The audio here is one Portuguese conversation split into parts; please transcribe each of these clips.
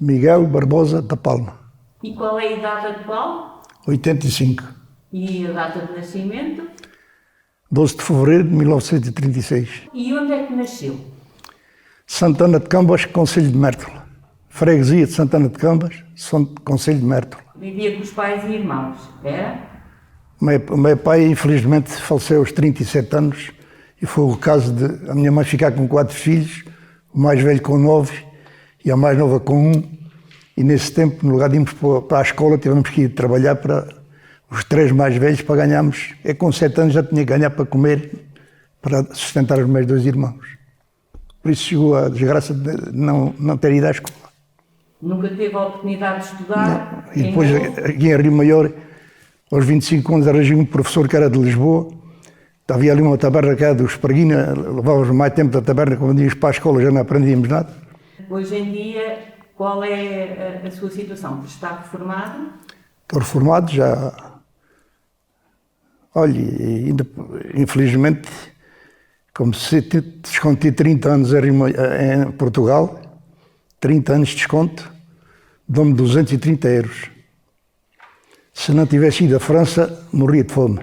Miguel Barbosa da Palma. E qual é a idade atual? 85. E a data de nascimento? 12 de fevereiro de 1936. E onde é que nasceu? Santana de Cambas, Concelho de Mértola. Freguesia de Santana de Cambas, Concelho de Mértola. Vivia com os pais e irmãos, era? O meu pai, infelizmente, faleceu aos 37 anos e foi o caso de a minha mãe ficar com 4 filhos, o mais velho com 9 e a mais nova com 1. E nesse tempo, no lugar de irmos para a escola, tivemos que ir trabalhar para os 3 mais velhos para ganharmos. Eu com 7 anos já tinha que ganhar para comer, para sustentar os meus 2 irmãos. Por isso chegou a desgraça de não ter ido à escola. Nunca teve a oportunidade de estudar? Não. E depois, aqui em Rio Maior, aos 25 anos, arranjei um professor que era de Lisboa. Havia ali uma taberna que era do Esparguina, levávamos mais tempo da taberna, quando íamos para a escola já não aprendíamos nada. Hoje em dia, qual é a sua situação? Está reformado? Estou reformado já. Olha, ainda, infelizmente, como se descontei 30 anos em Portugal, 30 anos de desconto, dou-me 230 euros. Se não tivesse ido à França, morria de fome.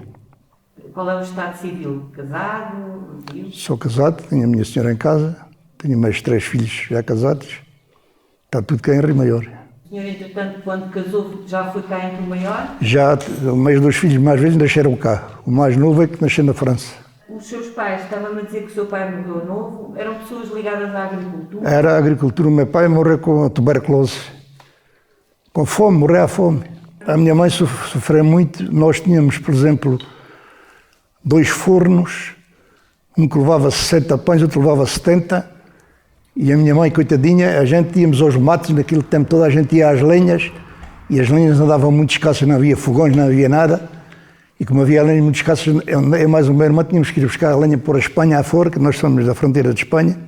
Qual é o estado civil? Casado? Vivo? Sou casado, tenho a minha senhora em casa, tenho mais 3 filhos já casados, está tudo cá em Rio Maior. O senhor, entretanto, quando casou, já foi cá em Rio Maior? Já, os meus 2 filhos mais velhos nasceram cá. O mais novo é que nasceu na França. Os seus pais, estava-me a dizer que o seu pai morreu novo, eram pessoas ligadas à agricultura? Era a agricultura. O meu pai morreu com a tuberculose. Com fome, morreu à fome. A minha mãe sofreu muito. Nós tínhamos, por exemplo, 2 fornos, um que levava 60 pães, outro levava 70. E a minha mãe, coitadinha, a gente íamos aos matos, naquele tempo todo a gente ia às lenhas, e as lenhas andavam muito escassas, não havia fogões, não havia nada. E como havia lenhas muito escassas, eu mais o meu irmão tínhamos que ir buscar a lenha por a Espanha afora, que nós somos da fronteira de Espanha,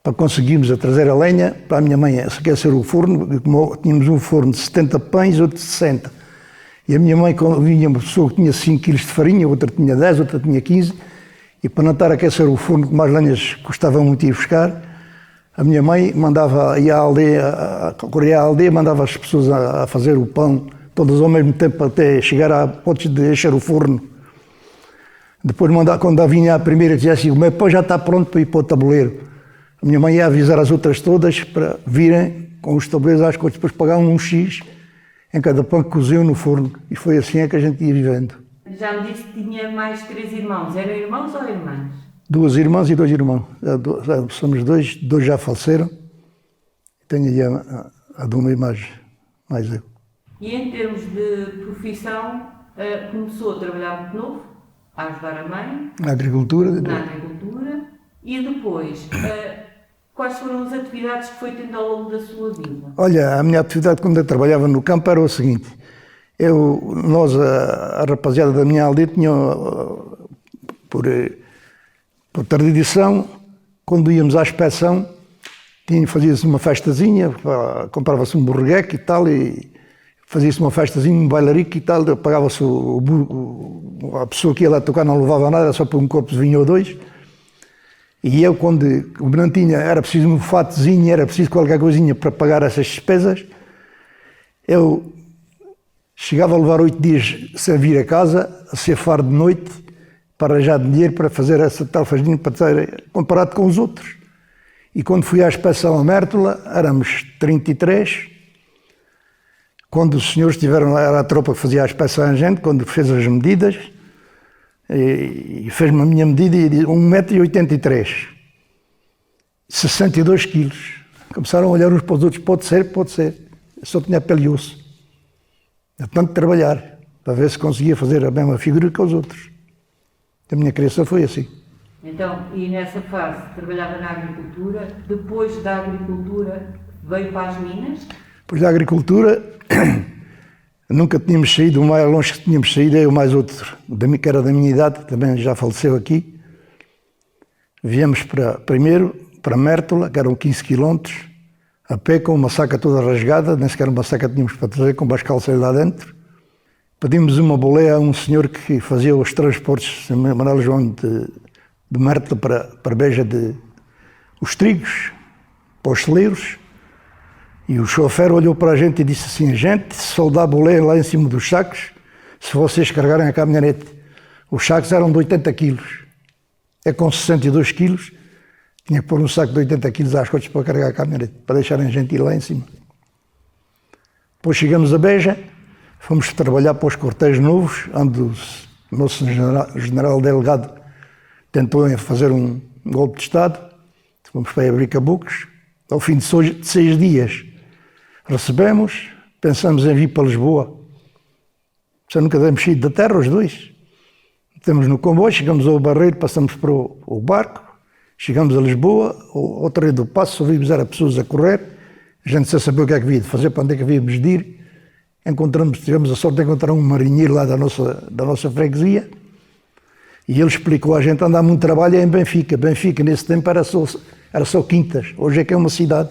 para conseguirmos trazer a lenha para a minha mãe se aquecer o forno. Como tínhamos um forno de 70 pães, outro de 60. E a minha mãe, quando vinha uma pessoa que tinha 5 quilos de farinha, outra tinha 10, outra tinha 15, e para não estar a aquecer o forno, como as lenhas custavam muito ir buscar, a minha mãe ia à aldeia, corria à aldeia, mandava as pessoas a fazer o pão, todas ao mesmo tempo, até chegar a pontos de encher o forno. Depois, quando vinha a primeira, dizia assim: o meu pão já está pronto para ir para o tabuleiro. A minha mãe ia avisar as outras todas para virem com os tabuleiros às costas, depois pagavam um X em cada pão que coziam no forno. E foi assim que a gente ia vivendo. Já me disse que tinha mais 3 irmãos. Eram irmãos ou irmãs? 2 irmãs e 2 irmãos. Somos 2 já faleceram. Tenho aí a de uma mais eu. E em termos de profissão, começou a trabalhar muito novo, a ajudar a mãe. Na agricultura. E depois, quais foram as atividades que foi tendo ao longo da sua vida? Olha, a minha atividade quando eu trabalhava no campo era o seguinte. A rapaziada da minha aldeia tinha, por tradição, quando íamos à inspeção, fazia-se uma festazinha, comprava-se um borregueque e tal, e fazia-se uma festazinha, um bailarico e tal, pagava-se a pessoa que ia lá tocar não levava nada, só por um corpo de vinho ou 2. E eu, quando não tinha, era preciso um fatozinho, era preciso qualquer coisinha para pagar essas despesas, eu chegava a levar 8 dias sem vir a casa, a cefar de noite, para arranjar dinheiro para fazer essa tal fazenda, para ter comparado com os outros. E quando fui à inspeção a Mértola, éramos 33. Quando os senhores estiveram lá, era a tropa que fazia a inspeção a gente, quando fez as medidas, e fez-me a minha medida e disse 1,83 m, 62 quilos. Começaram a olhar uns para os outros: pode ser. Eu só tinha pele e osso. De tanto trabalhar, para ver se conseguia fazer a mesma figura que os outros. A minha criação foi assim. Então, e nessa fase trabalhava na agricultura, depois da agricultura veio para as minas? Depois da agricultura, nunca tínhamos saído, o mais longe que tínhamos saído é o mais outro, que era da minha idade, também já faleceu aqui. Viemos primeiro para Mértola, que eram 15 km, a pé, com uma saca toda rasgada, nem sequer uma saca tínhamos para trazer, com as calças lá dentro. Pedimos uma boleia a um senhor que fazia os transportes, Manuel João de Mértola para Beja, os trigos, para os celeiros. E o chofer olhou para a gente e disse assim: gente, só dá bolé lá em cima dos sacos se vocês carregarem a caminhonete. Os sacos eram de 80 quilos. É com 62 quilos, tinha que pôr um saco de 80 quilos às costas para carregar a caminhonete, para deixarem a gente ir lá em cima. Depois chegamos a Beja, fomos trabalhar para os quartéis novos, onde o nosso general delegado tentou fazer um golpe de Estado. Fomos para abrir caboclos. Ao fim de 6 dias recebemos, pensamos em vir para Lisboa. Já nunca temos saído da terra, os dois. Estamos no comboio, chegamos ao Barreiro, passamos para o barco, chegamos a Lisboa, ao Terreiro do Paço, ouvimos era pessoas a correr, a gente sem saber o que é que havia de fazer, para onde é que havíamos de ir. Tivemos a sorte de encontrar um marinheiro lá da nossa freguesia, e ele explicou a gente: andar muito trabalho é em Benfica. Benfica nesse tempo era só Quintas, hoje é que é uma cidade.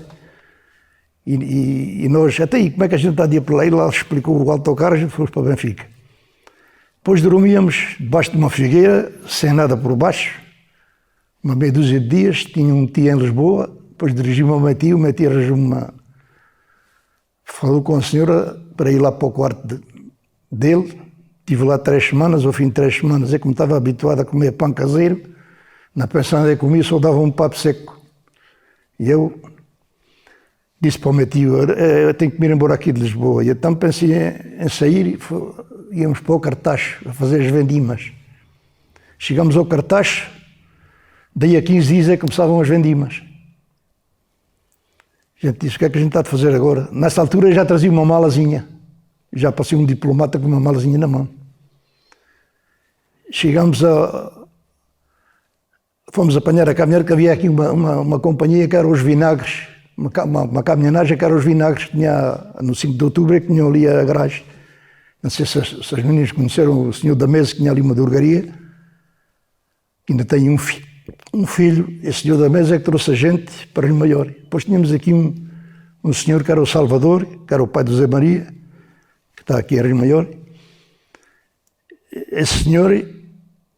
E nós, até aí, como é que a gente está de ir para lá? E lá explicou o autocarro, a gente foi para Benfica. Depois dormíamos debaixo de uma figueira, sem nada por baixo, uma meia dúzia de dias. Tinha um tio em Lisboa, depois dirigi-me ao meu tio arranjou-me falou com a senhora para ir lá para o quarto dele. Estive lá 3 semanas, ao fim de 3 semanas, como estava habituado a comer pão caseiro, na pensão onde eu comia só dava um papo seco. E eu disse para o meu tio: eu tenho que me ir embora aqui de Lisboa. E então pensei em sair, íamos para o Cartacho a fazer as vendimas. Chegamos ao Cartacho, daí a 15 dias é que começavam as vendimas. A gente disse: o que é que a gente está a fazer agora? Nessa altura eu já trazia uma malazinha, já passei um diplomata com uma malazinha na mão. Fomos apanhar a caminhonete, que havia aqui uma companhia que era os Vinagres, uma caminhonagem que era os Vinagres, que tinha no 5 de outubro, que tinham ali a garagem. Não sei se as meninas conheceram o senhor da mesa, que tinha ali uma drogaria, que ainda tem um filho. Esse senhor da mesa é que trouxe a gente para Rio Maior. Depois tínhamos aqui um senhor que era o Salvador, que era o pai do Zé Maria, que está aqui em Rio Maior. Esse senhor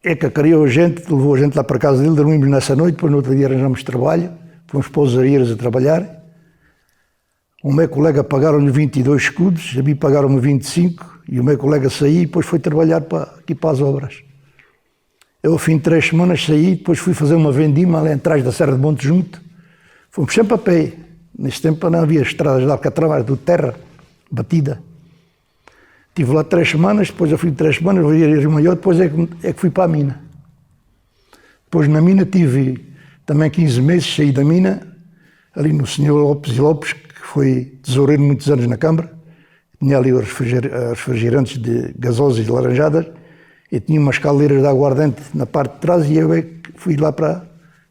é que acarreou a gente, levou a gente lá para a casa dele, dormimos nessa noite, depois no outro dia arranjamos trabalho, fomos para os Arieiros a trabalhar. O meu colega pagaram-lhe 22 escudos, a mim pagaram-me 25, e o meu colega saiu e depois foi trabalhar aqui para as obras. Eu, ao fim de 3 semanas, saí, depois fui fazer uma vendima ali atrás da Serra de Monte Junto. Fomos sempre a pé. Nesse tempo não havia estradas de Alcatrão, era tudo terra batida. Estive lá 3 semanas, depois ao fim de 3 semanas eu ia a Rio Maior, depois é que fui para a mina. Depois na mina tive também 15 meses, saí da mina, ali no Sr. Lopes e Lopes, que foi tesoureiro muitos anos na Câmara. Tinha ali os refrigerantes de gasosas e laranjadas, e tinha umas caldeiras de aguardente na parte de trás, e eu fui lá para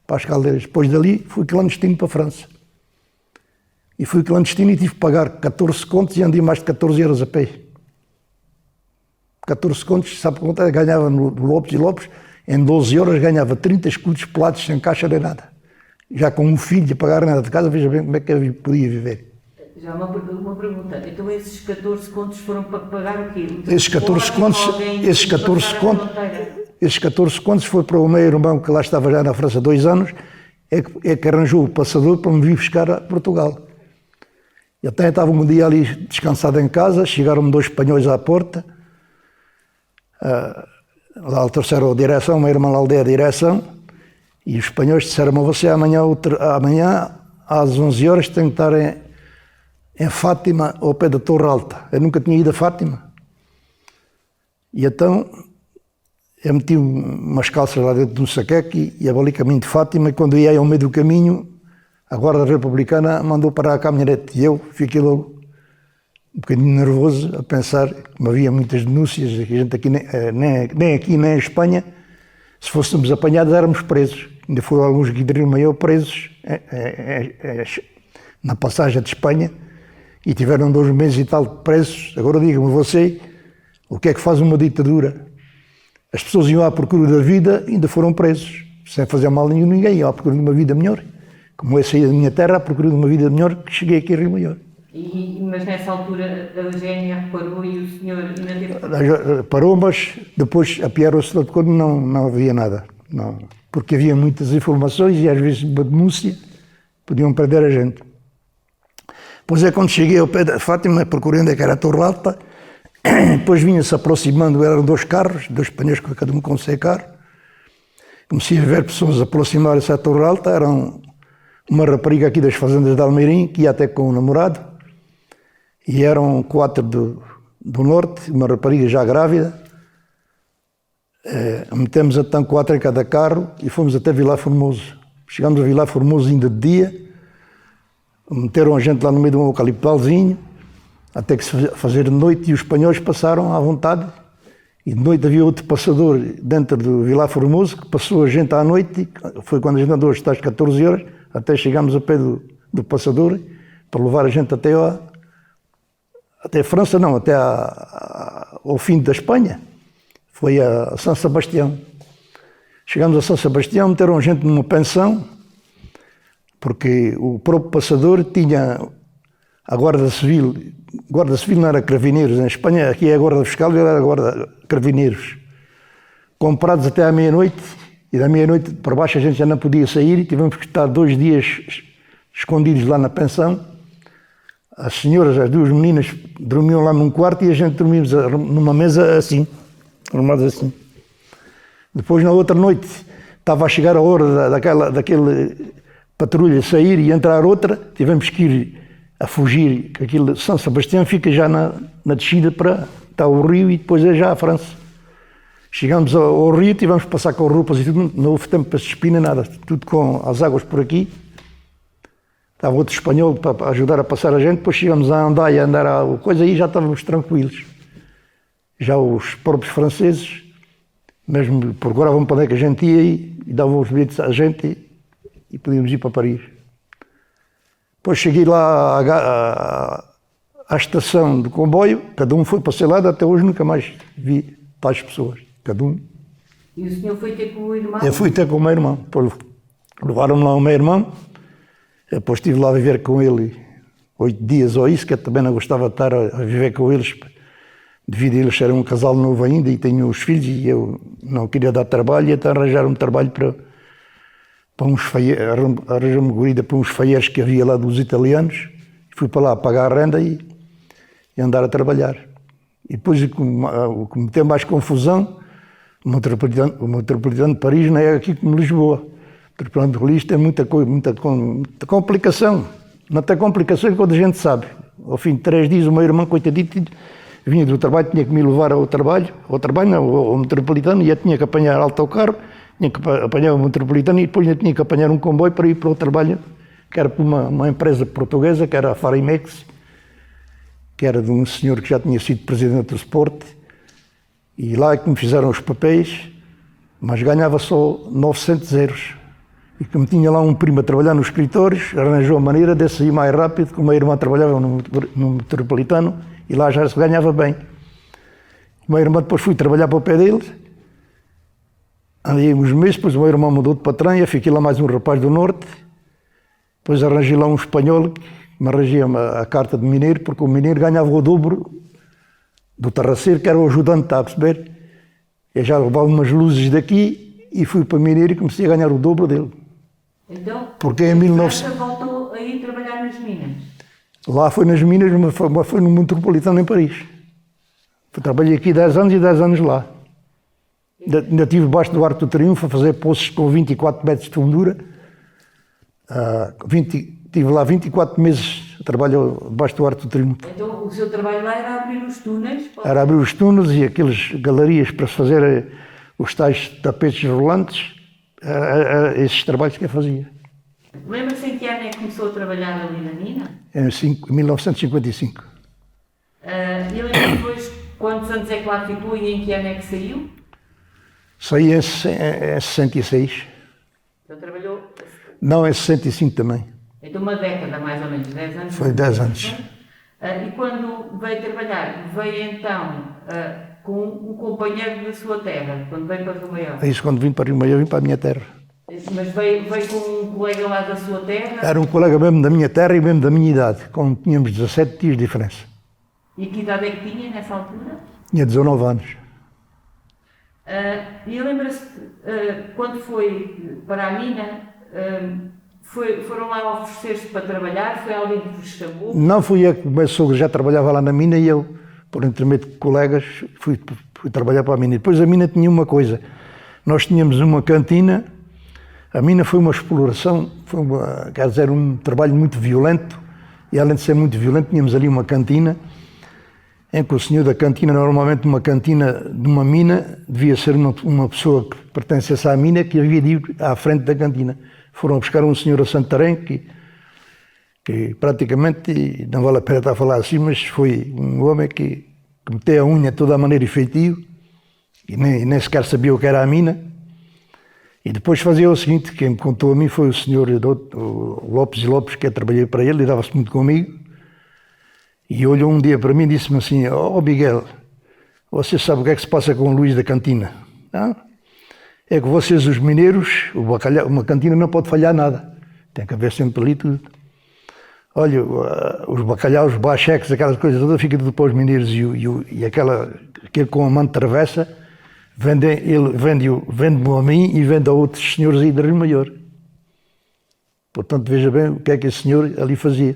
as caldeiras. Depois dali fui clandestino para a França. E fui clandestino e tive que pagar 14 contos e andei mais de 14 euros a pé. 14 contos, sabe quanto é? Ganhava no Lopes e Lopes, em 12 horas ganhava 30 escudos pelados sem caixa nem nada. Já com um filho a pagar nada de casa, veja bem como é que eu podia viver. Já uma pergunta, então esses 14 contos foram para pagar o quê? Esses 14 contos foi para o meu irmão, que lá estava já na França 2 anos, é que arranjou o passador para me vir buscar a Portugal. E até estava um dia ali descansado em casa, chegaram-me 2 espanhóis à porta, lá trouxeram a direção, uma irmã lá deu a direção, e os espanhóis disseram-me: você amanhã às 11 horas tem que estar em Fátima, ao pé da Torre Alta. Eu nunca tinha ido a Fátima. E então eu meti umas calças lá dentro de um saqueque e ia ali caminho de Fátima, e quando ia ao meio do caminho, a Guarda Republicana mandou parar a caminhonete, e eu fiquei logo um bocadinho nervoso, a pensar, como havia muitas denúncias, que a gente aqui, nem aqui nem em Espanha, se fôssemos apanhados éramos presos. Ainda foram alguns aqui de Rio Maior presos na passagem de Espanha, e tiveram 2 meses e tal presos. Agora diga-me você, o que é que faz uma ditadura? As pessoas iam à procura da vida e ainda foram presos, sem fazer mal nenhum ninguém, iam à procura de uma vida melhor. Como eu saí da minha terra à procura de uma vida melhor, que cheguei aqui a Rio Maior. Mas nessa altura a Eugénia parou e o senhor ainda teve... Parou, mas depois apiaram-se de quando não havia nada. Não, porque havia muitas informações e às vezes uma denúncia, podiam prender a gente. Pois é, quando cheguei ao pé da Fátima, procurei onde é que era a Torre Alta, depois vinha-se aproximando, eram 2 carros, 2 espanhóis, cada um com o seu carro. Comecei a ver pessoas aproximarem-se à Torre Alta, eram uma rapariga aqui das fazendas de Almeirim, que ia até com o namorado, e eram 4 do norte, uma rapariga já grávida. Metemos então 4 em cada carro e fomos até Vilar Formoso. Chegámos a Vilar Formoso ainda de dia, meteram a gente lá no meio de um eucaliptalzinho, até que se fazer de noite, e os espanhóis passaram à vontade. E de noite havia outro passador dentro do Vilar Formoso, que passou a gente à noite, foi quando a gente andou às 14 horas, até chegámos a pé do passador, para levar a gente até a França, não, até ao fim da Espanha. Foi a São Sebastião. Chegámos a São Sebastião, meteram a gente numa pensão, porque o próprio passador tinha a Guarda Civil não era Caravineiros, em Espanha aqui é a Guarda Fiscal, era a Guarda Caravineiros. Comprados até à meia-noite, e da meia-noite para baixo a gente já não podia sair, e tivemos que estar 2 dias escondidos lá na pensão. As senhoras, as 2 meninas, dormiam lá num quarto e a gente dormíamos numa mesa assim, arrumados assim. Depois, na outra noite, estava a chegar a hora daquele patrulha sair e entrar outra, tivemos que ir a fugir, que aquilo, São Sebastião fica já na descida para está o rio e depois é já a França. Chegámos ao rio, tivemos que passar com roupas e tudo, não houve tempo para se despir nem nada, tudo com as águas por aqui. Estava outro espanhol para ajudar a passar a gente, depois chegámos a andar e a andar a coisa e já estávamos tranquilos. Já os próprios franceses, mesmo procuravam para onde é que a gente ia e davam os bilhetes a gente e podíamos ir para Paris. Depois cheguei lá à estação do comboio, cada um foi para o seu lado, até hoje nunca mais vi tais pessoas, cada um. E o senhor foi ter com o irmão? Eu fui ter com o meu irmão, depois levaram-me lá o meu irmão, depois estive lá a viver com ele 8 dias ou isso, que eu também não gostava de estar a viver com eles, devido a eles serem um casal novo ainda e tenho os filhos e eu não queria dar trabalho, e então arranjaram-me trabalho para uns feieiros, arranjaram-me guarida para uns feieiros que havia lá dos italianos, fui para lá pagar a renda e andar a trabalhar. E depois o que me tem mais confusão, o metropolitano de Paris não é aqui como Lisboa. O metropolitano de Paris tem muita complicação. Não tem complicações quando a gente sabe. Ao fim de 3 dias o meu irmão, coitadito, vinha do trabalho, tinha que me levar ao trabalho não, ao metropolitano, e eu tinha que apanhar autocarro, tinha que apanhar o metropolitano e depois ainda tinha que apanhar um comboio para ir para o trabalho, que era para uma empresa portuguesa, que era a Farimex, que era de um senhor que já tinha sido presidente do Sport, e lá é que me fizeram os papéis, mas ganhava só 900 euros. E como tinha lá um primo a trabalhar nos escritórios, arranjou a maneira de sair mais rápido, como a irmã trabalhava no metropolitano, e lá já se ganhava bem. O meu irmão depois fui trabalhar para o pé dele, andei uns meses, depois o meu irmão mudou de patrão, e eu fiquei lá mais um rapaz do norte, depois arranjei lá um espanhol, que me arranjei a carta de mineiro, porque o mineiro ganhava o dobro do terraceiro, que era o ajudante, está a perceber? Eu já levava umas luzes daqui e fui para mineiro e comecei a ganhar o dobro dele. Então, porque em 1900 voltou a ir trabalhar nas minas? Lá foi nas minas, mas foi no metropolitano em Paris. Trabalhei aqui 10 anos e 10 anos lá. Ainda estive debaixo do Arco do Triunfo a fazer poços com 24 metros de fundura. Estive lá 24 meses a trabalhar debaixo do Arco do Triunfo. Então o seu trabalho lá era abrir os túneis? Era abrir os túneis e aquelas galerias para se fazer os tais tapetes rolantes. Esses trabalhos que eu fazia. Lembra-se em que ano é que começou a trabalhar ali na mina? Em 1955. E lembra depois quantos anos é que lá ficou e em que ano é que saiu? Saí em 66. Então trabalhou... Não, em 65 também. Então uma década, mais ou menos, 10 anos? Foi 10 anos. E quando veio trabalhar, veio então com um companheiro da sua terra, quando veio para Rio Maior? É isso, quando vim para Rio Maior, vim para a minha terra. Mas veio com um colega lá da sua terra? Era um colega mesmo da minha terra e mesmo da minha idade, quando tínhamos 17 dias de diferença. E que idade é que tinha nessa altura? Tinha 19 anos. E lembra-se, quando foi para a mina, foram lá oferecer-se para trabalhar? Foi alguém que vos chamou? Não fui eu, o meu sogro já trabalhava lá na mina e eu, por intermédio de colegas, fui trabalhar para a mina. E depois a mina tinha uma coisa, nós tínhamos uma cantina, a mina foi uma exploração, quer dizer, um trabalho muito violento, e além de ser muito violento, tínhamos ali uma cantina, em que o senhor da cantina, normalmente uma cantina de uma mina, devia ser uma pessoa que pertencesse à mina, que havia de ir à frente da cantina. Foram buscar um senhor a Santarém, que praticamente, não vale a pena estar a falar assim, mas foi um homem que meteu a unha de toda a maneira e feitio, e nem sequer sabia o que era a mina. E depois fazia o seguinte, quem me contou a mim foi o senhor o Lopes e Lopes, que eu trabalhei para ele, lidava-se muito comigo, e olhou um dia para mim e disse-me assim: "Ó Miguel, você sabe o que é que se passa com o Luís da cantina? Não? É que vocês, os mineiros, o bacalhau, uma cantina não pode falhar nada, tem que haver sempre ali tudo. Olha, os bacalhaus, os bacheques, aquelas coisas todas, fica tudo para os mineiros, e aquele com a mão de travessa, vende-me a mim e vende a outros senhores aí de Rio Maior. Portanto, veja bem o que é que esse senhor ali fazia."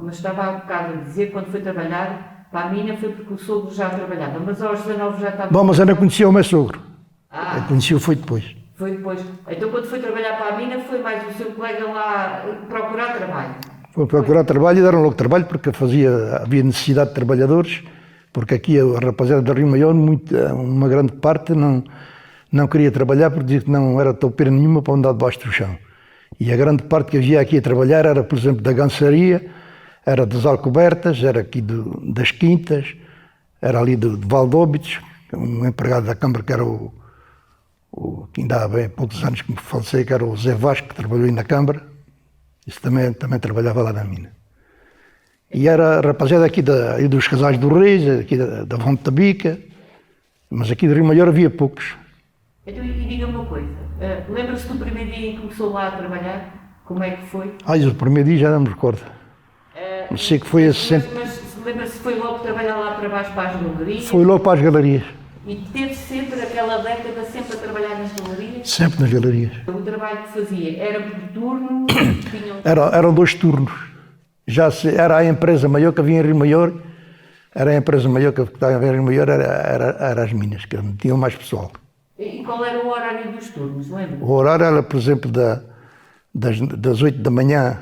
Mas estava há bocado a dizer, quando foi trabalhar para a mina foi porque o sogro já trabalhava, mas aos 19 já estava... Bom, mas eu não conhecia o meu sogro. Ah. Eu conheci-o foi depois. Foi depois. Então quando foi trabalhar para a mina foi mais o seu colega lá procurar trabalho? Foi procurar trabalho e deram logo trabalho porque havia necessidade de trabalhadores, porque aqui a rapaziada da Rio Maior, uma grande parte não queria trabalhar porque dizia que não era toupeira nenhuma para andar debaixo do chão. E a grande parte que havia aqui a trabalhar era, por exemplo, da gançaria, era das alcobertas, era aqui das quintas, era ali de Valdóbitos, um empregado da Câmara que era que ainda há bem poucos anos que me faleceu, que era o Zé Vasco, que trabalhou aí na Câmara. Isso também trabalhava lá na mina. E era a rapaziada aqui dos Casais do Reis, aqui da Fonte da Bica, mas aqui de Rio Maior havia poucos. Então, e diga-me uma coisa, lembra-se do primeiro dia em que começou lá a trabalhar? Como é que foi? O primeiro dia já não me recordo. Não sei que foi esse Mas lembra-se que foi logo trabalhar lá para baixo para as galerias? Foi logo para as galerias. E teve sempre aquela década sempre a trabalhar nas galerias? Sempre nas galerias. O trabalho que fazia era por turno? Eram 2 turnos. Era a empresa maior que havia em Rio Maior, era a empresa maior que estava em Rio Maior, era as minas, que tinham mais pessoal. E qual era o horário dos turnos, lembra? O horário era, por exemplo, das 8 da manhã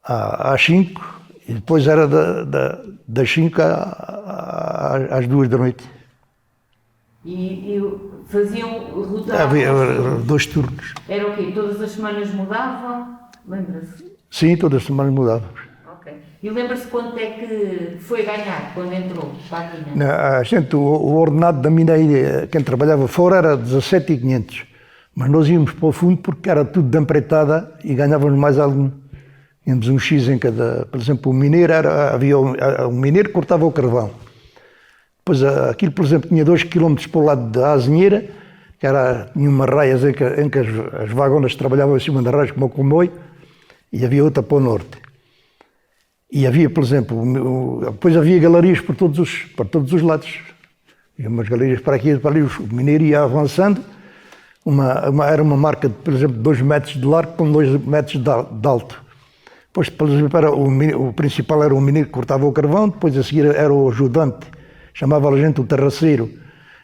às 5, e depois era das 5 às 2 da noite. E faziam rotação? Havia 2 turnos. Era o quê? Todas as semanas mudavam? Lembra-se? Sim, todas as semanas mudávamos. Ok. E lembra-se quanto é que foi ganhar quando entrou para a mina? O ordenado da mina aí, quem trabalhava fora era 17.500, mas nós íamos para o fundo porque era tudo de empreitada e ganhávamos mais algum. Tínhamos um X em cada, por exemplo, o mineiro havia um mineiro que cortava o carvão. Depois aquilo, por exemplo, tinha 2 km para o lado da Azinheira, tinha umas raias em que as vagonas trabalhavam em cima das raias como o comboio, e havia outra para o norte. E havia, por exemplo, depois havia galerias para todos os lados. Havia umas galerias para aqui e para ali, o mineiro ia avançando, era uma marca, por exemplo, de 2 metros de largo com 2 metros de alto. Depois, por exemplo, o principal era o mineiro que cortava o carvão, depois a seguir era o ajudante, chamava a gente o terraceiro,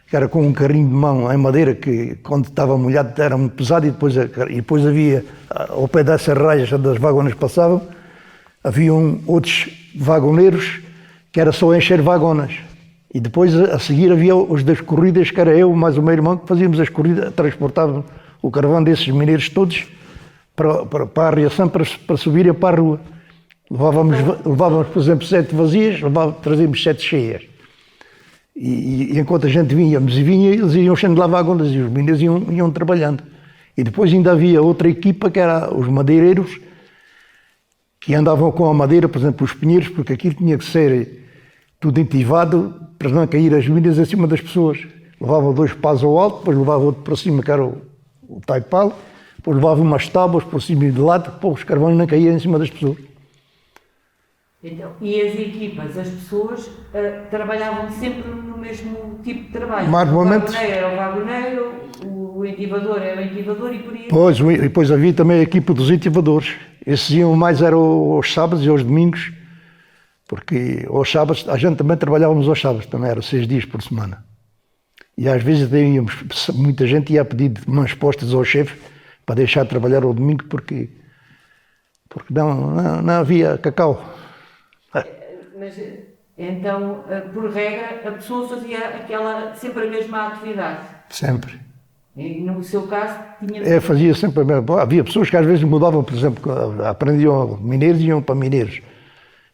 que era com um carrinho de mão em madeira que quando estava molhado era muito pesado, e depois havia, ao pé dessas raias onde as vagonas passavam, haviam outros vagoneiros que era só encher vagonas. E depois a seguir havia os das corridas, que era eu mais o meu irmão, que fazíamos as corridas, transportávamos o carvão desses mineiros todos para a reação, para subirem para a rua. Levávamos, por exemplo, 7 vazias, trazíamos 7 cheias. E enquanto a gente vinha, eles iam enchendo lá vagonas e os mineiros iam trabalhando. E depois ainda havia outra equipa que era os madeireiros, que andavam com a madeira, por exemplo, os pinheiros, porque aquilo tinha que ser tudo entivado para não cair as minas em cima das pessoas. Levavam 2 pás ao alto, depois levavam outro para cima, que era o taipal, depois levavam umas tábuas por cima e de lado, para os carvões não caírem em cima das pessoas. Então, e as equipas, as pessoas trabalhavam sempre no mesmo tipo de trabalho? Normalmente, O vagoneiro era o vagoneiro, o o intivador era o intivador e por aí... Pois, e depois havia também a equipa dos intivadores. Esses iam mais eram aos sábados e aos domingos, porque aos sábados, a gente também trabalhávamos aos sábados, também era 6 dias por semana. E às vezes muita gente ia pedir mãos postas ao chefe para deixar de trabalhar ao domingo, porque não havia cacau. Mas, então, por regra, a pessoa fazia sempre a mesma atividade? Sempre. E no seu caso, tinha... Fazia sempre a mesma. Havia pessoas que às vezes mudavam, por exemplo, aprendiam mineiros e iam para mineiros.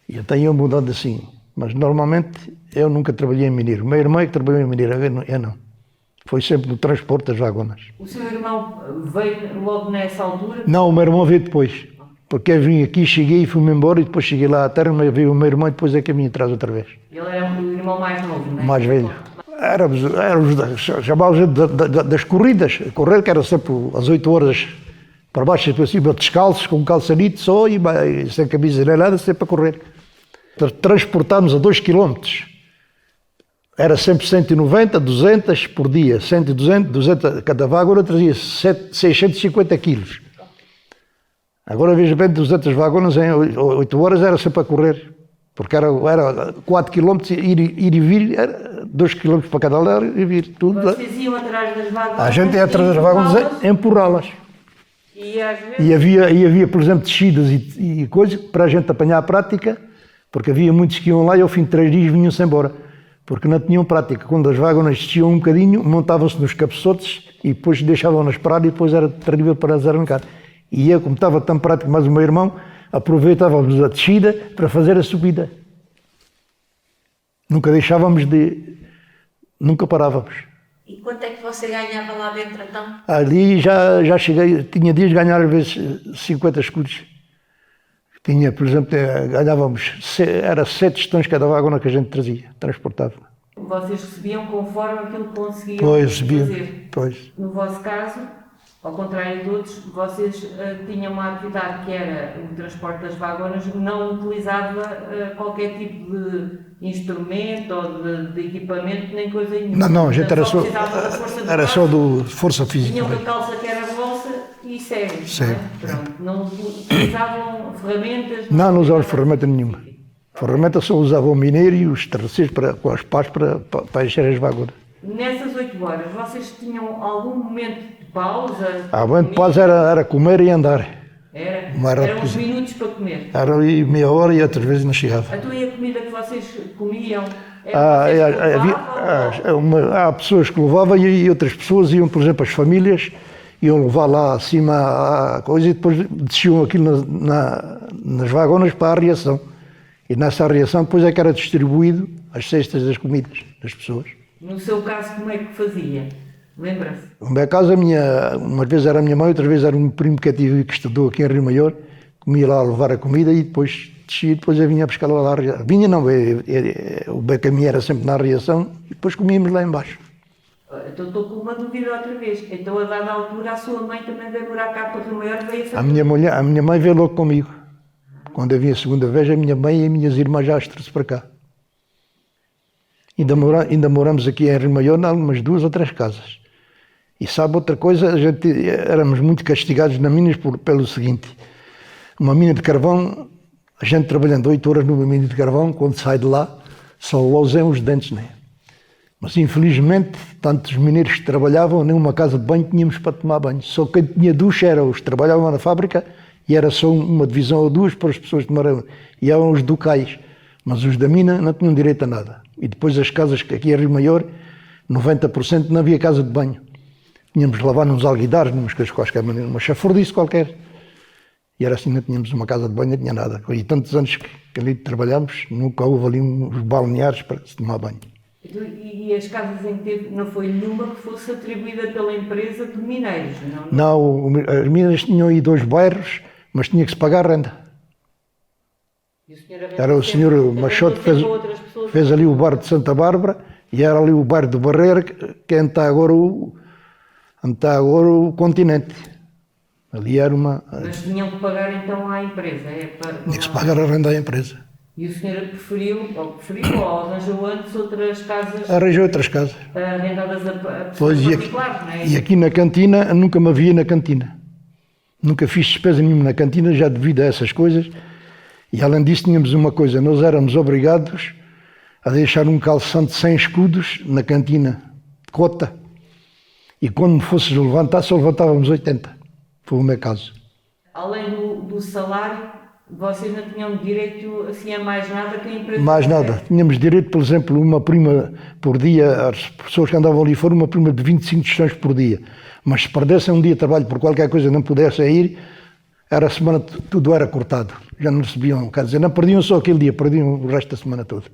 E até iam mudando assim. Mas normalmente eu nunca trabalhei em mineiro. O meu irmão é que trabalhou em mineiro, eu não. Foi sempre no transporte das vagonas. O seu irmão veio logo nessa altura? Não, o meu irmão veio depois. Porque eu vim aqui, cheguei e fui-me embora e depois cheguei lá à terra, mas veio o meu irmão e depois é que eu vim atrás outra vez. Ele era o irmão mais novo, não é? Mais velho. Chamávamos das corridas. A correr que era sempre às 8 horas para baixo e para cima, descalços, com calçanito só e sem camisa nem nada, sempre a correr. Transportámos a 2 km. Era sempre 190, 200 por dia. 100, 200, cada vagona trazia 650 quilos. Agora, veja bem, 200 vagonas em 8 horas era sempre a correr. Porque era 4 km, ir e vir, era 2 km para cada lado e vir. Tudo. Vocês iam atrás das vagonas? A gente ia atrás das vagonas a empurrá-las. E às vezes... E havia, por exemplo, descidas e coisas para a gente apanhar a prática, porque havia muitos que iam lá e ao fim de 3 dias vinham-se embora. Porque não tinham prática. Quando as vagonas desciam um bocadinho, montavam-se nos cabeçotes e depois deixavam-nas parar e depois era terrível para as arrancar. E eu, como estava tão prático, mais o meu irmão, aproveitávamos a descida para fazer a subida. Nunca nunca parávamos. E quanto é que você ganhava lá dentro então? Ali já cheguei, tinha dias de ganhar às vezes 50 escudos. Tinha, por exemplo, ganhávamos, era 7 tostões cada vagona que a gente trazia, transportava. Vocês recebiam conforme aquilo que conseguiam fazer. Pois. No vosso caso, ao contrário de outros, vocês tinham uma atividade que era o transporte das vagonas, não utilizava qualquer tipo de instrumento ou de equipamento, nem coisa nenhuma. Não, a gente era só do força física. Tinham uma calça que era vossa e segue. Não utilizavam ferramentas? Não usavam ferramenta nenhuma. Ferramenta só usavam o mineiro e os terceiros com as pás para encher as vagonas. Nessas 8 horas, vocês tinham algum momento de pausa? A momento de pausa era comer e andar. Eram uns minutos para comer? Era meia hora e outras vezes não chegava. Então e a comida que vocês comiam? Há pessoas que levavam e outras pessoas iam, por exemplo, as famílias, iam levar lá acima a coisa e depois desciam aquilo nas vagonas para a reação. E nessa reação depois é que era distribuído as cestas das comidas das pessoas. No seu caso, como é que fazia? Lembra-se? No meu caso, uma vez era a minha mãe, outra vez era um primo que estudou aqui em Rio Maior, comia lá a levar a comida e depois descia, depois eu vinha buscar lá a reação. O caminho era sempre na reação e depois comíamos lá embaixo. Então estou com uma dúvida outra vez. Então a dada altura a sua mãe também veio morar cá para Rio Maior, veio a fazer... A minha mãe veio logo comigo. Quando eu vim a segunda vez, a minha mãe e as minhas irmãs já as trouxe para cá. Ainda moramos aqui em Rio Maior, em umas 2 ou 3 casas. E sabe outra coisa, éramos muito castigados na minas pelo seguinte, uma mina de carvão, a gente trabalhando 8 horas numa mina de carvão, quando sai de lá, só losem os dentes, né? Mas infelizmente, tantos mineiros que trabalhavam, nenhuma casa de banho tínhamos para tomar banho. Só quem tinha ducha era os que trabalhavam na fábrica e era só uma divisão ou 2 para as pessoas que tomaram. E eram os ducais, mas os da mina não tinham direito a nada. E depois as casas, que aqui em Rio Maior, 90% não havia casa de banho. Tínhamos de lavar nos alguidares, numas coisas quaisquer, uma chafurdice qualquer. E era assim, não tínhamos uma casa de banho, não tinha nada. E tantos anos que ali trabalhámos, nunca houve ali uns balneares para se tomar banho. E as casas em que teve, não foi nenhuma que fosse atribuída pela empresa de mineiros, não? Não, as minas tinham aí 2 bairros, mas tinha que se pagar renda. Era o senhor Machote que fez ali o bairro de Santa Bárbara e era ali o bairro de Barreira, que é onde está agora o continente. Ali era uma... Mas tinham que pagar então à empresa? Tinha que se pagar a renda à empresa. E o senhor preferiu ou arranjou antes outras casas Arranjei outras casas. arrendadas a pessoas Pois, particulares, não é? e aqui na cantina, nunca me havia na cantina. Nunca fiz despesa nenhuma na cantina, já devido a essas coisas. E além disso tínhamos uma coisa, nós éramos obrigados a deixar um calção de 100 escudos na cantina, cota. E quando me fosses levantar, só levantávamos 80. Foi o meu caso. Além do salário, vocês não tinham direito assim, a mais nada que a empresa? Mais nada. Tínhamos direito, por exemplo, uma prima por dia, as pessoas que andavam ali fora, uma prima de 25 tostões por dia. Mas se perdessem um dia de trabalho por qualquer coisa e não pudessem ir, era a semana, tudo era cortado. Já não recebiam, quer dizer, não perdiam só aquele dia, perdiam o resto da semana toda.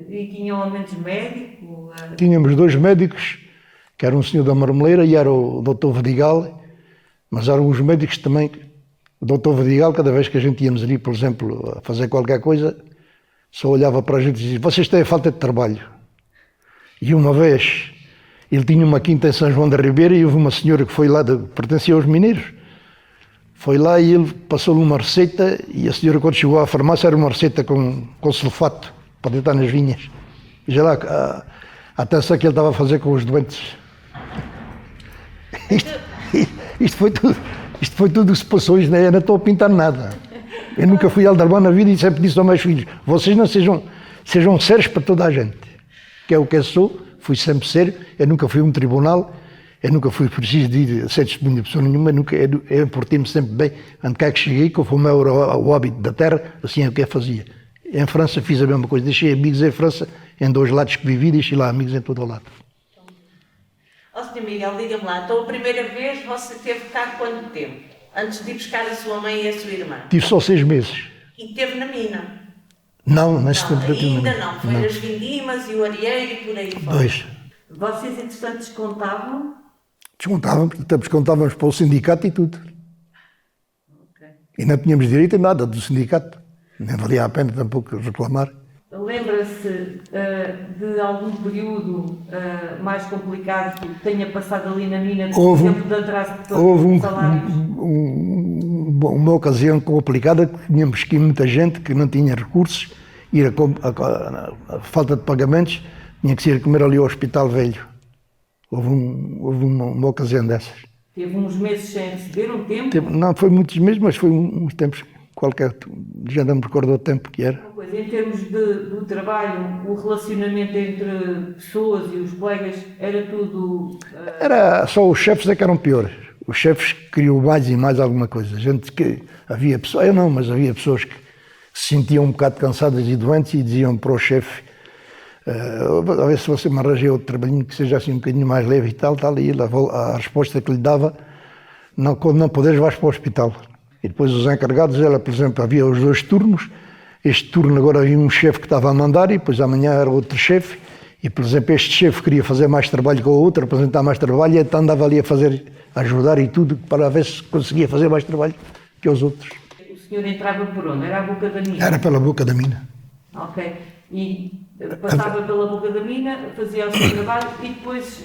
E tinham aumentos médicos? Tínhamos 2 médicos, que era um senhor da Marmeleira e era o Dr. Vedigal, mas eram os médicos também. O Dr. Vedigal, cada vez que a gente íamos ali, por exemplo, a fazer qualquer coisa, só olhava para a gente e dizia: vocês têm falta de trabalho. E uma vez, ele tinha uma quinta em São João da Ribeira e houve uma senhora que foi lá, pertencia aos mineiros, foi lá e ele passou-lhe uma receita e a senhora, quando chegou à farmácia, era uma receita com sulfato para deitar nas vinhas. E já lá, a atenção que ele estava a fazer com os doentes. Isto foi tudo o que se passou, isto não estou a pintar nada. Eu nunca fui aldrabão na vida e sempre disse aos meus filhos: vocês não sejam sérios para toda a gente, que é o que eu sou, fui sempre sério, eu nunca fui a um tribunal, eu nunca fui preciso de ir a ser testemunha de pessoa nenhuma, eu portei-me sempre bem, onde quer que cheguei, conforme era o hábito da terra, assim é o que eu fazia. Em França fiz a mesma coisa, deixei amigos em França, em 2 lados que vivi, deixei lá amigos em todo o lado. Ó Sr. Miguel, diga-me lá, então a primeira vez você teve cá quanto tempo? Antes de ir buscar a sua mãe e a sua irmã? Tive só 6 meses. E teve na mina? Não, nesse tempo eu tive ainda não. Foi nas vindimas e o areeiro e por aí fora. 2. Vocês, entretanto, descontavam? Descontávamos para o sindicato e tudo. Okay. E não tínhamos direito a nada do sindicato. Nem valia a pena tampouco reclamar. Lembra-se de algum período mais complicado que tenha passado ali na mina, por exemplo, de atraso de salários? Uma ocasião complicada, que tínhamos que muita gente que não tinha recursos, ir a falta de pagamentos, tinha que ir comer ali ao Hospital Velho. Houve uma ocasião dessas. Teve uns meses sem receber, um tempo? Não foi muitos meses, mas foi uns tempos qualquer, já não me recordo o tempo que era. Em termos do trabalho, o relacionamento entre pessoas e os colegas era tudo... Era só os chefes é que eram piores. Os chefes queriam mais e mais alguma coisa. Havia pessoas, eu não, mas havia pessoas que se sentiam um bocado cansadas e doentes e diziam para o chefe: a ver se você me arranja outro trabalhinho que seja assim um bocadinho mais leve e tal, e a resposta que lhe dava: não, quando não puderes vais para o hospital. E depois os encarregados, por exemplo, havia os 2 turnos. Este turno agora havia um chefe que estava a mandar e depois amanhã era outro chefe. E, por exemplo, este chefe queria fazer mais trabalho que o outro, apresentar mais trabalho, e então andava ali a ajudar e tudo para ver se conseguia fazer mais trabalho que os outros. O senhor entrava por onde? Era a boca da mina? Era pela boca da mina. Ok. E passava pela boca da mina, fazia o seu trabalho e depois,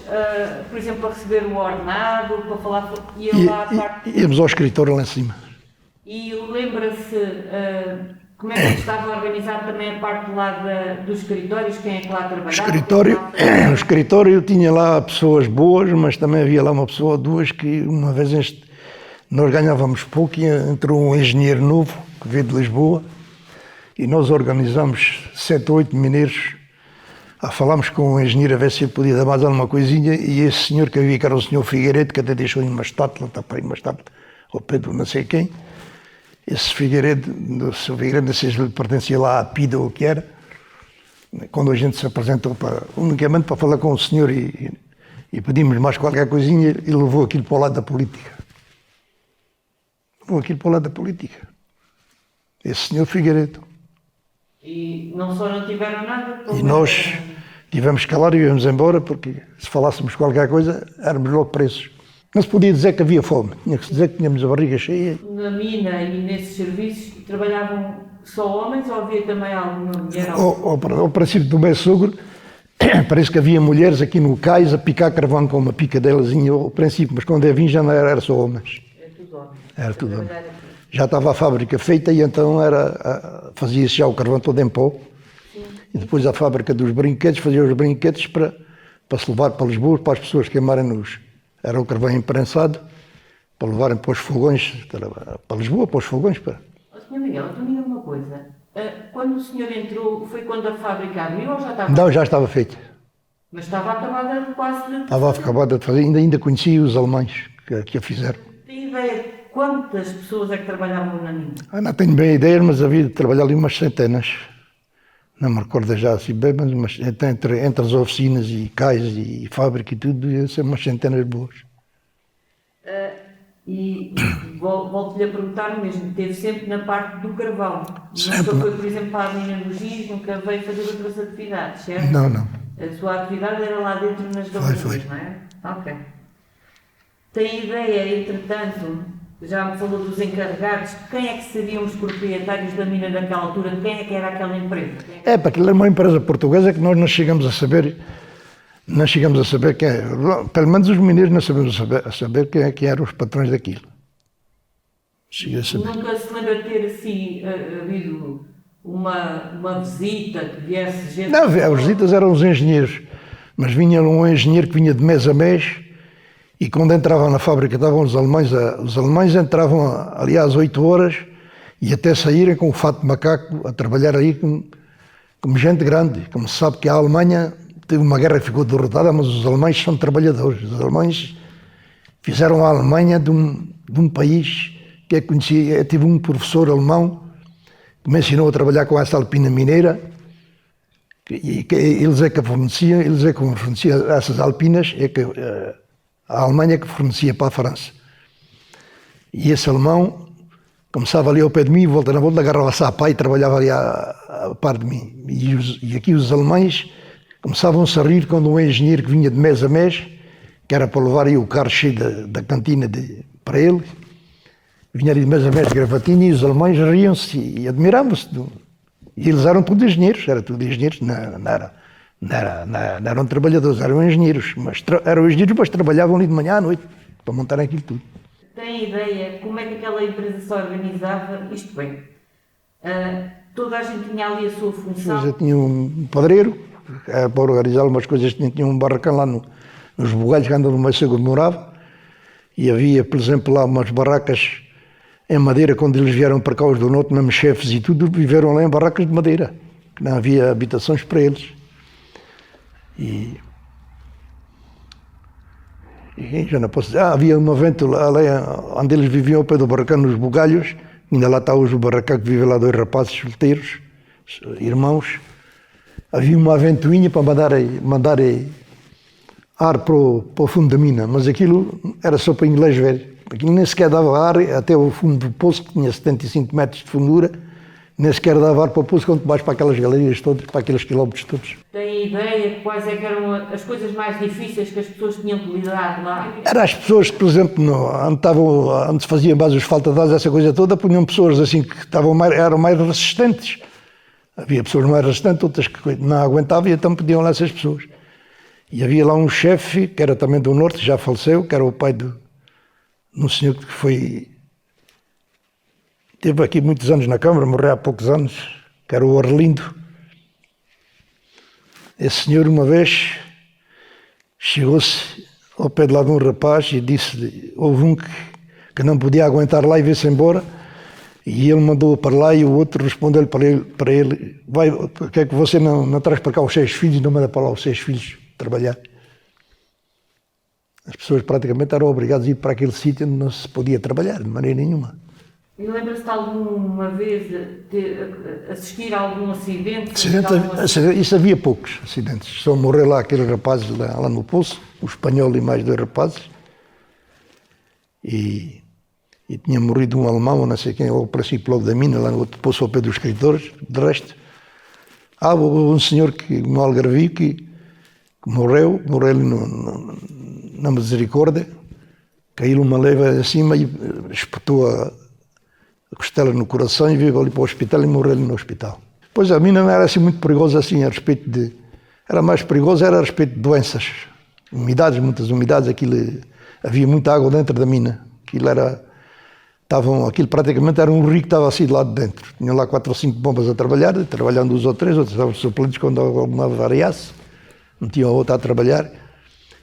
por exemplo, para receber o ordenado, para falar, ia lá à parte... Íamos ao escritório lá em cima. E lembra-se como é que estava organizado também a parte lá dos escritórios, quem é que lá trabalhava? O escritório tinha lá pessoas boas, mas também havia lá uma pessoa ou 2 que uma vez nós ganhávamos pouco e entrou um engenheiro novo que veio de Lisboa e nós organizámos 7 ou 8 mineiros. Falámos com o engenheiro a ver se ele podia dar mais alguma coisinha e esse senhor que havia, que era o senhor Figueiredo, que até deixou uma estátua, ao pé do não sei quem. Esse Figueiredo, não sei se ele pertencia lá à PIDA ou o que era, quando a gente se apresentou unicamente para falar com o senhor e pedimos mais qualquer coisinha, ele levou aquilo para o lado da política. Esse senhor Figueiredo. E não só não tiveram nada... E nós tivemos que calar e íamos embora, porque se falássemos qualquer coisa, éramos logo presos. Não se podia dizer que havia fome, tinha que se dizer que tínhamos a barriga cheia. Na mina e nesses serviços trabalhavam só homens ou havia também alguma mulher? Ao princípio do meu sogro, parece que havia mulheres aqui no cais a picar carvão com uma picadelazinha ao princípio, mas quando eu vim já não era só homens. Era tudo homem. Era tudo homem. já estava a fábrica feita e então fazia-se já o carvão todo em pó. E depois a fábrica dos brinquedos, fazia os brinquedos para se levar para Lisboa, para as pessoas queimarem era o carvão imprensado, para levarem para os fogões, para Lisboa, para os fogões. Sr. Miguel, então diga-me uma coisa. Quando o senhor entrou, foi quando a fábrica abriu ou já estava? Não, já estava feito. Mas estava acabada quase de... Estava acabada de fazer, ainda conheci os alemães que a fizeram. Tem ideia de quantas pessoas é que trabalhavam na mina? Não tenho bem ideias, mas havia de trabalhar ali umas centenas. Não me recordo já assim bem, mas entre as oficinas e cais e fábrica e tudo, ia ser umas centenas boas. E volto-lhe a perguntar mesmo, esteve sempre na parte do carvão. Sempre. Nunca foi, por exemplo, para a mina do Giz, nunca veio fazer outras atividades, certo? Não, não. A sua atividade era lá dentro nas galerias, não é? Ok. Tem ideia, entretanto, já me falou dos encarregados, quem é que seriam os proprietários da mina daquela altura? De quem é que era aquela empresa? Para aquilo é uma empresa portuguesa que nós não chegamos a saber. Não chegamos a saber quem é. Pelo menos os mineiros não sabemos a saber quem eram os patrões daquilo. Chega a saber. Nunca se lembra de ter assim havido uma visita que viesse gente? Não, as visitas eram os engenheiros, mas vinha um engenheiro que vinha de mês a mês e quando entravam na fábrica estavam os alemães entravam ali às 8 horas e até saírem com o fato de macaco a trabalhar aí como gente grande. Como se sabe que a Alemanha teve uma guerra que ficou derrotada, mas os alemães são trabalhadores. Os alemães fizeram a Alemanha de um país que é conhecido. Eu tive um professor alemão que me ensinou a trabalhar com essa alpina mineira e eles é que forneciam essas alpinas, a Alemanha que fornecia para a França. E esse alemão começava ali ao pé de mim, volta na volta, agarrava-se à pá e trabalhava ali a par de mim. E aqui os alemães começavam-se a rir quando um engenheiro que vinha de mês a mês, que era para levar aí o carro cheio da cantina para ele, vinha ali de mês a mês de gravatinha e os alemães riam-se e admiravam-se. E eles eram todos engenheiros, não eram trabalhadores, eram engenheiros, mas trabalhavam ali de manhã à noite para montar aquilo tudo. Tem ideia como é que aquela empresa se organizava? Isto bem, toda a gente tinha ali a sua função? Eu tinha um padreiro, para organizar umas coisas, tinha um barracão lá nos bugalhos que andam no meio onde morava, e havia, por exemplo, lá umas barracas em madeira. Quando eles vieram para cá, os do norte, mesmo chefes e tudo, viveram lá em barracas de madeira, que não havia habitações para eles. E já não posso dizer, havia um vento lá onde eles viviam ao pé do barracão, nos bugalhos, ainda lá está hoje o barracão que vive lá 2 rapazes solteiros, irmãos. Havia uma ventoinha para mandar ar para o fundo da mina, mas aquilo era só para inglês velho. Aquilo nem sequer dava ar até o fundo do poço, que tinha 75 metros de fundura, nem sequer dava ar para o poço, quanto mais para aquelas galerias todas, para aqueles quilómetros todos. Tem ideia de quais é que eram as coisas mais difíceis que as pessoas tinham que lidar lá? Eram as pessoas que, por exemplo, onde se faziam mais os faltadores, essa coisa toda, punham pessoas assim que eram mais resistentes. Havia pessoas mais resistentes, outras que não aguentavam e então pediam lá essas pessoas. E havia lá um chefe, que era também do norte, já faleceu, que era o pai de um senhor que teve aqui muitos anos na Câmara, morreu há poucos anos, que era o Arlindo. Esse senhor uma vez chegou-se ao pé de lá de um rapaz e disse, houve um que não podia aguentar lá e veio-se embora, e ele mandou para lá e o outro respondeu-lhe para ele, vai, porque é que você não traz para cá os 6 filhos e não manda para lá os 6 filhos trabalhar? As pessoas praticamente eram obrigadas a ir para aquele sítio onde não se podia trabalhar, de maneira nenhuma. E lembra-se de alguma vez de assistir a algum acidente? Isso havia poucos acidentes. Só morreu lá aquele rapaz lá no poço, o espanhol e mais 2 rapazes. E tinha morrido um alemão, não sei quem, ao princípio logo da mina, lá no outro poço ao pé dos escritores. De resto, houve um senhor no Algarvio que morreu ali na Misericórdia, caiu uma leva acima e espetou a costela no coração e veio ali para o hospital e morreu ali no hospital. Pois a mina não era assim muito perigosa assim a respeito de... Era mais perigosa a respeito de doenças, muitas umidades, havia muita água dentro da mina. Aquilo era Aquilo praticamente era um rio que estava assim de lá de dentro. Tinham lá 4 ou 5 bombas a trabalhar, trabalhando 2 ou 3, outros estavam suplentes quando alguma variasse, metiam a outra a trabalhar.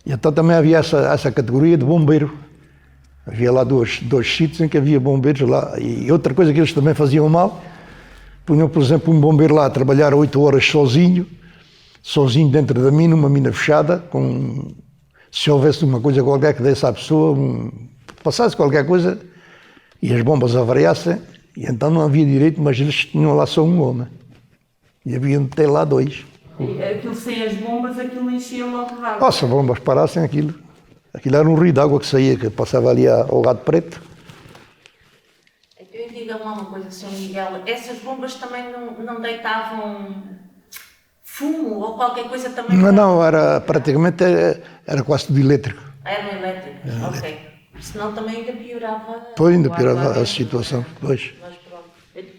E então também havia essa categoria de bombeiro. Havia lá dois sítios em que havia bombeiros lá. E outra coisa que eles também faziam mal, punham, por exemplo, um bombeiro lá a trabalhar 8 horas sozinho dentro da mina, uma mina fechada, se houvesse uma coisa qualquer que desse à pessoa, passasse qualquer coisa e as bombas avariassem, e então não havia direito, mas eles tinham lá só um homem. E haviam de ter lá 2. E aquilo sem as bombas, aquilo enchia logo de água. Se as bombas parassem aquilo era um rio de água que saía, que passava ali ao Gato Preto. Então, diga-me lá uma coisa, Sr. Miguel, essas bombas também não deitavam fumo ou qualquer coisa também? Não, praticamente era quase tudo elétrico. Era elétrico, ok. Senão também ainda piorava. Pois, ainda piorava a situação, pois.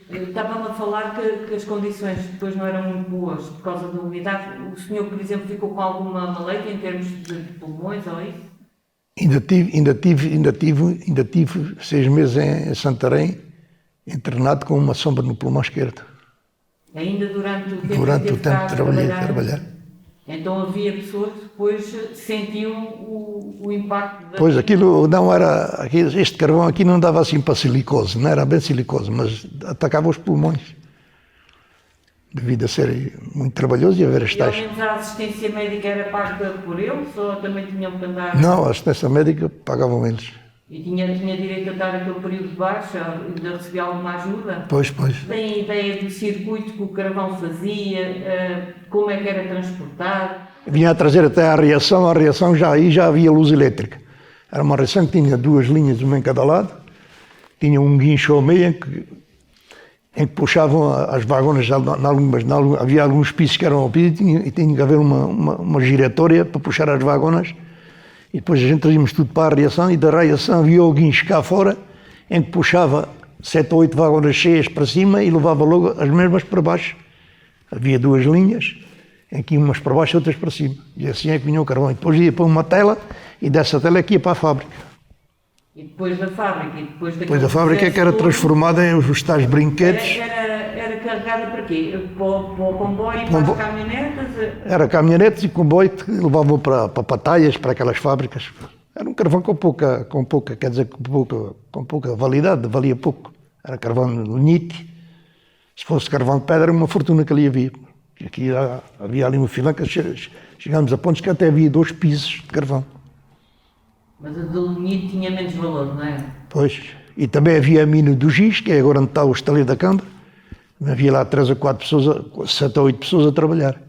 Estava-me a falar que as condições depois não eram muito boas por causa da umidade. O senhor, por exemplo, ficou com alguma maleita em termos de pulmões ou isso? Ainda tive 6 meses em Santarém, internado com uma sombra no pulmão esquerdo. Ainda durante o tempo Durante o tempo de trabalhar. Então havia pessoas que depois sentiam o impacto da... Pois, este carvão aqui não dava assim para silicose, não era bem silicose, mas atacava os pulmões. Devido a ser muito trabalhoso e haver as E ao tais... menos a assistência médica era paga por eles ou também tinham que andar... Não, a assistência médica pagavam eles. E tinha direito a estar aquele período de baixa e de receber alguma ajuda? Pois. Tem ideia do circuito que o carvão fazia, como é que era transportado? Vinha a trazer até a reação já havia luz elétrica. Era uma reação que tinha 2 linhas, uma em cada lado, tinha um guincho ao meio em que puxavam as vagonas, havia alguns pisos que eram ao piso e tinha que haver uma giratória para puxar as vagonas. E depois a gente trazíamos tudo para a reação e da reação havia o guincho cá fora em que puxava 7 ou 8 vagonas cheias para cima e levava logo as mesmas para baixo. Havia 2 linhas, em que umas para baixo e outras para cima. E assim é que vinha o carvão. E depois ia para uma tela e dessa tela é que ia para a fábrica. E depois da fábrica? Depois da fábrica é que era transformada em os tais brinquedos. Era carregada para quê? Para o comboio e para as caminhonetas? Era caminhonetes e comboio que levavam para batalhas, para aquelas fábricas. Era um carvão com pouca, quer dizer, com pouca validade, valia pouco. Era carvão de lignite. Se fosse carvão de pedra, era uma fortuna que ali havia. Aqui havia ali uma fila que chegámos a pontos que até havia 2 pisos de carvão. Mas a de lignite tinha menos valor, não é? Pois. E também havia a mina do Giz, que é agora onde está o estaleiro da Câmara. Havia lá 3 ou 4 pessoas, 7 ou 8 pessoas a trabalhar.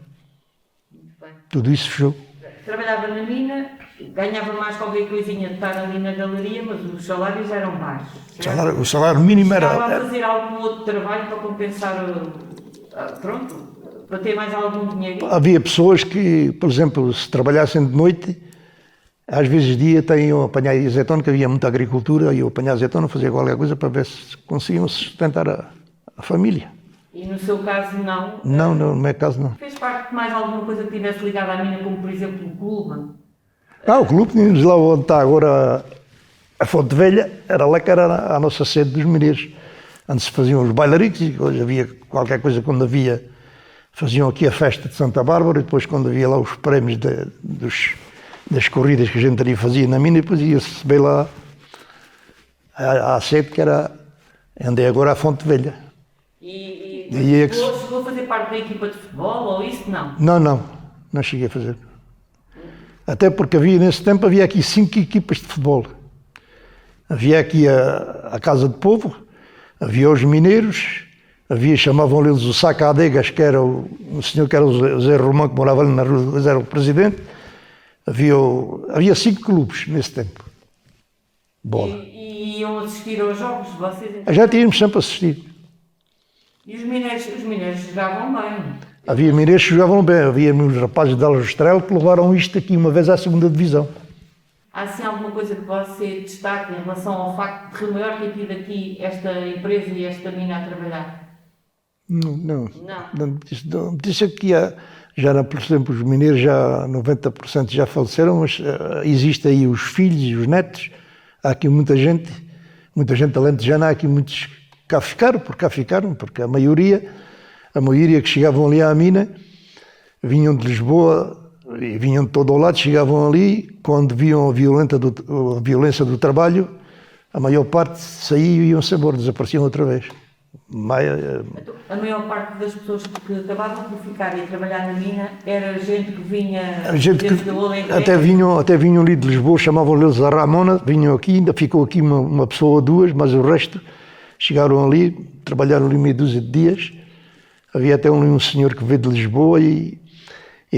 Muito bem. Tudo isso fechou. Trabalhava na mina, ganhava mais qualquer coisinha de estar ali na galeria, mas os salários eram baixos. O salário mínimo Estava a era... fazer algum outro trabalho para compensar, pronto, para ter mais algum dinheiro? Havia pessoas que, por exemplo, se trabalhassem de noite, às vezes de dia iam apanhar azeitona, que havia muita agricultura, iam apanhar azeitona, fazer qualquer coisa para ver se conseguiam sustentar a família. E no seu caso não? Não, no meu caso não. Fez parte de mais alguma coisa que tivesse ligado à mina, como por exemplo o clube? O clube, tínhamos lá onde está agora a Fonte Velha, era lá que era a nossa sede dos mineiros. Antes se faziam os bailaricos e hoje havia qualquer coisa quando havia, faziam aqui a festa de Santa Bárbara e depois quando havia lá os prémios das corridas que a gente ali fazia na mina, e depois ia-se bem lá à sede que era, andei agora à Fonte Velha. E é chegou a fazer parte da equipa de futebol ou isso? Não? Não cheguei a fazer. Até porque nesse tempo havia aqui 5 equipas de futebol. Havia aqui a Casa de Povo, havia os mineiros, chamavam eles o Saca-Adegas, que era o senhor que era o Zé Romão, que morava ali na rua, era o presidente. Havia 5 clubes nesse tempo. Bola. E iam assistir aos jogos, vocês? Já tínhamos sempre assistido. E os mineiros jogavam bem? Havia mineiros que jogavam bem, havia uns rapazes de Alves Estrela que levaram isto aqui uma vez à 2ª divisão. Há assim alguma coisa que você destaque em relação ao facto de Rio Maior ter tido aqui esta empresa e esta mina a trabalhar? Não. Disse que já, por exemplo, os mineiros já 90% já faleceram, mas existe aí os filhos e os netos. Há aqui muita gente muita gente alentejana, há aqui muitos que cá ficaram, porque a maioria que chegavam ali à mina, vinham de Lisboa e vinham de todo o lado, chegavam ali, quando viam a violência do trabalho, a maior parte saíam e iam-se embora, desapareciam outra vez. A maior parte das pessoas que acabavam por ficar e trabalhar na mina era gente que vinha desde o Alentejo. Até vinham ali de Lisboa, chamavam-lhes a Ramona, vinham aqui, ainda ficou aqui uma pessoa ou duas, mas o resto chegaram ali, trabalharam ali meia dúzia de dias. Havia até um senhor que veio de Lisboa e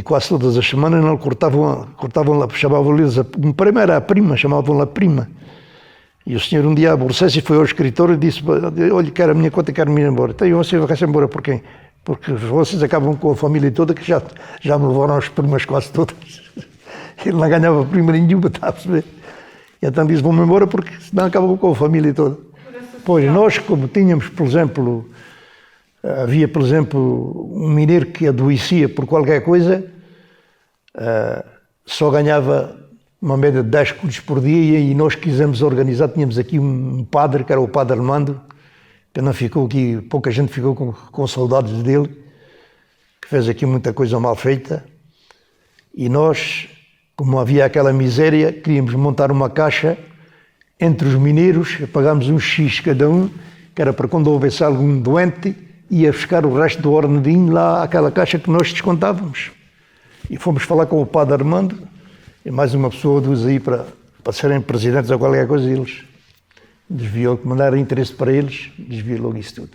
quase todas as semanas não cortavam lá, chamavam-lhes primeiro a prima, chamavam-lhe a prima. E o senhor um dia aborrecesse e foi ao escritório e disse: olha, quero a minha conta, quero-me ir embora. Então você vai-se embora por quem? Porque vocês acabam com a família toda, que já me levaram as primas quase todas. Ele não ganhava prima nenhuma, está a perceber? E então disse: vou-me embora porque senão acabam com a família toda. Pois nós, como tínhamos, por exemplo, havia, por exemplo, um mineiro que adoecia por qualquer coisa, só ganhava uma média de 10 escudos por dia, e nós quisemos organizar, tínhamos aqui um padre, que era o Padre Armando, que não ficou aqui, pouca gente ficou com saudades dele, que fez aqui muita coisa mal feita, e nós, como havia aquela miséria, queríamos montar uma caixa entre os mineiros, pagámos um X cada um, que era para quando houvesse algum doente, ia buscar o resto do ordenadinho lá àquela caixa que nós descontávamos. E fomos falar com o Padre Armando, e mais uma pessoa dos aí para serem presidentes ou qualquer coisa, e eles desviou, que mandaram interesse para eles, desviou logo isso tudo.